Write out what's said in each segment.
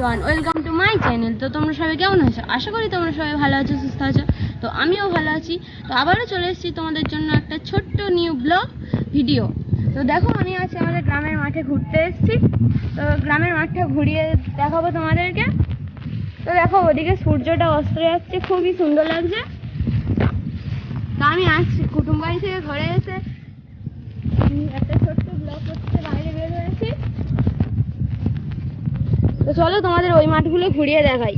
Everyone, welcome to my channel. তো তোমরা সবাই কেমন আছো? আশা করি তোমরা সবাই ভালো আছো, সুস্থ আছো। তো আমিও ভালো আছি। তো আবারও চলে এসেছি তোমাদের জন্য একটা ছোট্ট নিউ ব্লগ ভিডিও। তো দেখো, আমি আজকে আমাদের গ্রামের মাঠে ঘুরতে এসেছি। তো গ্রামের মাঠটা ঘুরিয়ে দেখাবো তোমাদেরকে। তো দেখো, ওদিকে সূর্যটা অস্ত যাচ্ছে, খুবই সুন্দর লাগছে। তো আমি আসছি কুটুম বাড়ি থেকে ঘরে এসে একটা ছোট্ট ব্লগ করতে বাইরে বের হয়েছি। তো চলো তোমাদের ওই মাঠগুলো ঘুরিয়ে দেখাই।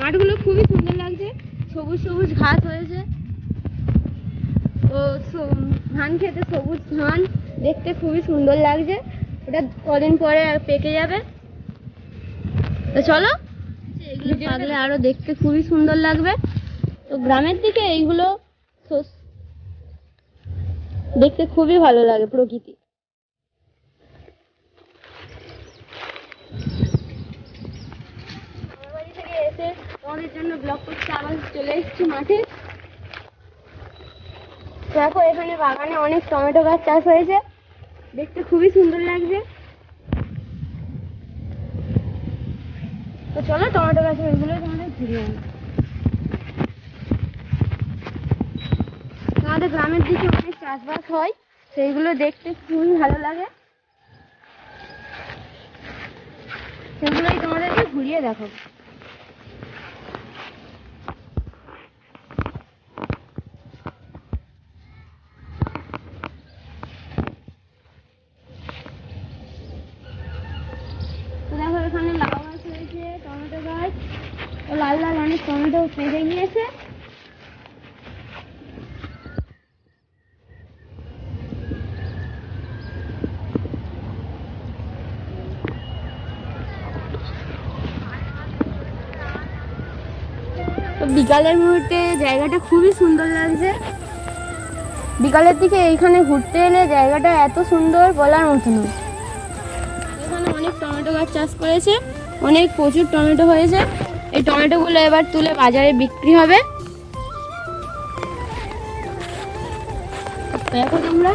মাঠগুলো খুবই সুন্দর লাগছে, সবুজ সবুজ ঘাস হয়েছে। তো ধান খেতে সবুজ ধান দেখতে খুবই সুন্দর লাগছে। ওটা কদিন পরে পেকে যাবে। তো চলো, এগুলো পাকলে আরো দেখতে খুবই সুন্দর লাগবে। তো গ্রামের দিকে এইগুলো দেখতে খুবই ভালো লাগে, প্রকৃতি। এসে তোমাদের জন্য ব্লগ করতে আবার চলে এসেছি মাঠে। দেখো, এখানে বাগানে অনেক টমেটো গাছ চাষ হয়েছে, দেখতে খুবই সুন্দর লাগছে। তো চলো টমেটো গাছ ওইগুলো তোমাদের ঘুরিয়ে আনি। আমাদের গ্রামের দিকে অনেক চাষবাস হয়, সেইগুলো দেখতে খুবই ভালো লাগে। সেগুলোই তোমাদেরকে ঘুরিয়ে দেখাবো। দেখো, এখানে লাউ গাছ হয়েছে, টমেটো গাছ, ও লাল লাল অনেক টমেটো পেকে গিয়েছে। তো বিকালের মুহূর্তে জায়গাটা খুবই সুন্দর লাগছে। বিকালের দিকে এইখানে ঘুরতে এলে জায়গাটা এত সুন্দর বলার মতো নয়। এখানে অনেক টমেটো গাছ চাষ করেছে, অনেক প্রচুর টমেটো হয়েছে। এই টমেটোগুলো এবার তুলে বাজারে বিক্রি হবে। দেখো তোমরা,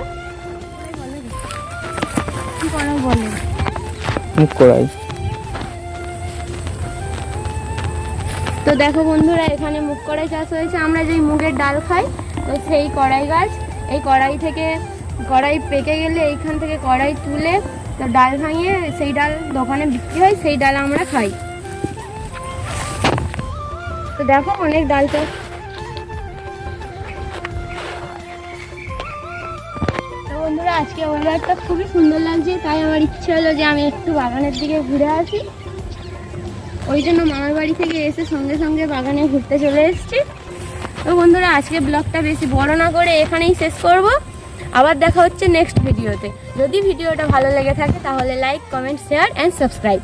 কি করা বলে মুখ করাই। তো দেখো বন্ধুরা, এখানে মুগ কড়াই চাষ হয়েছে। আমরা যেই মুগের ডাল খাই, তো সেই কড়াই গাছ। এই কড়াই থেকে কড়াই পেকে গেলে এইখান থেকে কড়াই তুলে তো ডাল ভাঙিয়ে সেই ডাল দোকানে বিক্রি হয়, সেই ডাল আমরা খাই। তো দেখো, অনেক ডাল চাষ। তো বন্ধুরা, আজকে ওয়েদারটা খুবই সুন্দর লাগছে, তাই আমার ইচ্ছে হলো যে আমি একটু বাগানের দিকে ঘুরে আসি। ওই জন্য মামার বাড়ি থেকে এসে সঙ্গে সঙ্গে বাগানে ঘুরতে চলে এসেছি। তো বন্ধুরা, আজকে ব্লগটা বেশি বড় না করে এখানেই শেষ করব। আবার দেখা হচ্ছে নেক্সট ভিডিওতে। যদি ভিডিওটা ভালো লেগে থাকে তাহলে like, comment, share and subscribe.